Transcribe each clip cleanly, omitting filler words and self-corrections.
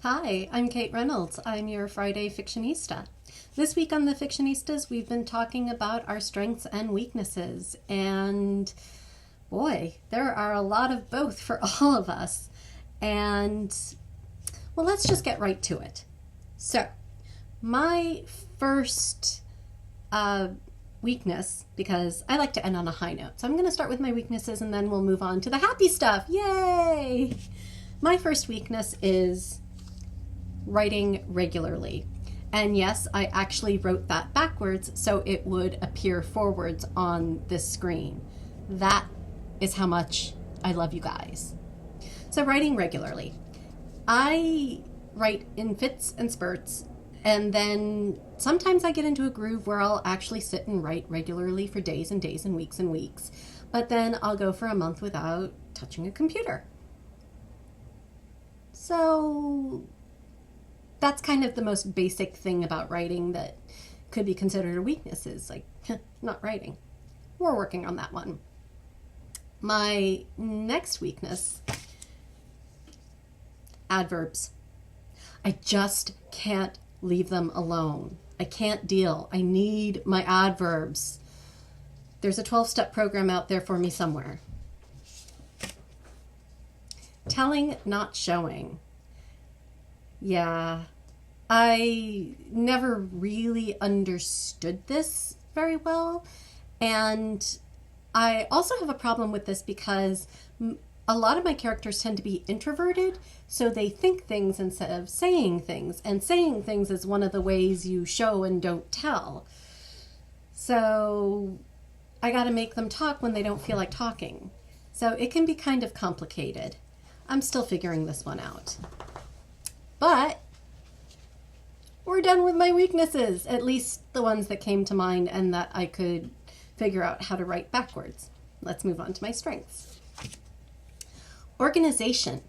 Hi, I'm Cait Reynolds. I'm your Friday Fictionista. This week on the Fictionistas, we've been talking about our strengths and weaknesses, and boy, there are a lot of both for all of us. And, well, let's just get right to it. So, my first weakness, because I like to end on a high note, so I'm going to start with my weaknesses and then we'll move on to the happy stuff. Yay! My first weakness is writing regularly. And yes, I actually wrote that backwards so it would appear forwards on this screen. That is how much I love you guys. So writing regularly. I write in fits and spurts, and then sometimes I get into a groove where I'll actually sit and write regularly for days and days and weeks, but then I'll go for a month without touching a computer. So that's kind of the most basic thing about writing that could be considered a weakness, is like not writing. We're working on that one. My next weakness, adverbs. I just can't leave them alone. I can't deal. I need my adverbs. There's a 12-step program out there for me somewhere. Telling, not showing. Yeah, I never really understood this very well, and I also have a problem with this because a lot of my characters tend to be introverted, so they think things instead of saying things, and saying things is one of the ways you show and don't tell. So I gotta make them talk when they don't feel like talking. So it can be kind of complicated. I'm still figuring this one out. But we're done with my weaknesses, at least the ones that came to mind and that I could figure out how to write backwards. Let's move on to my strengths. Organization.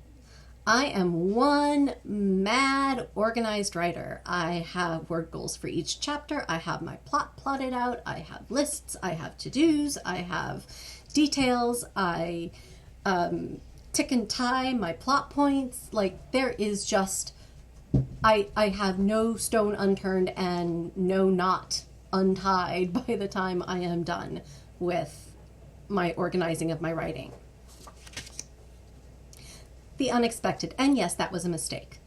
I am one mad organized writer. I have word goals for each chapter. I have my plot plotted out. I have lists. I have to-dos. I have details. I tick and tie my plot points. Like, there is just, I have no stone unturned and no knot untied by the time I am done with my organizing of my writing. The unexpected, and yes, that was a mistake.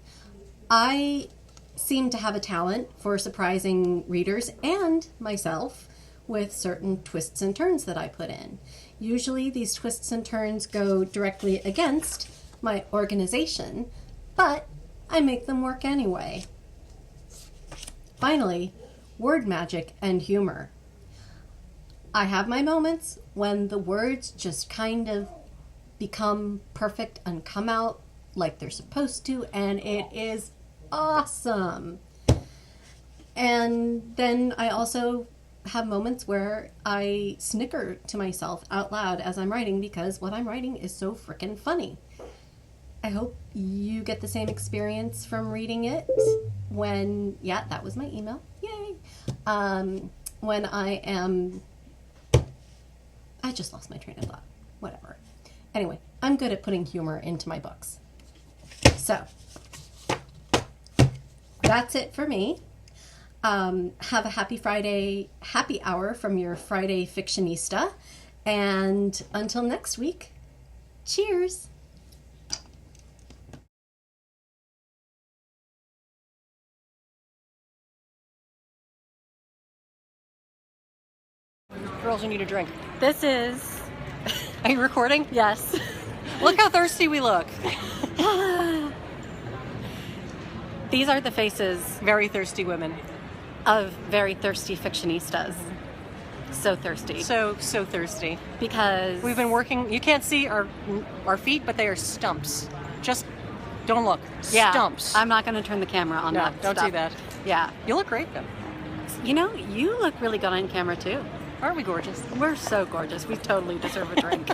I seem to have a talent for surprising readers and myself with certain twists and turns that I put in. Usually these twists and turns go directly against my organization, but I make them work anyway. Finally, word magic and humor. I have my moments when the words just kind of become perfect and come out like they're supposed to, and it is awesome. And then I also have moments where I snicker to myself out loud as I'm writing because what I'm writing is so frickin' funny. I hope you get the same experience from reading it when, yeah, that was my email. Yay. When I just lost my train of thought. Whatever. Anyway, I'm good at putting humor into my books. So, that's it for me. Have a happy Friday, happy hour from your Friday Fictionista. And until next week, cheers. Girls, you need a drink. This is... Are you recording? Yes. Look how thirsty we look. These are the faces Very thirsty women. of very thirsty fictionistas. So thirsty. So thirsty. Because We've been working. You can't see our feet, but they are stumps. Just don't look. yeah, Stumps. I'm not going to turn the camera on No, that don't stuff. do that. Yeah. You look great, though. You know, you look really good on camera, too. Aren't we gorgeous? We're so gorgeous. We totally deserve a drink.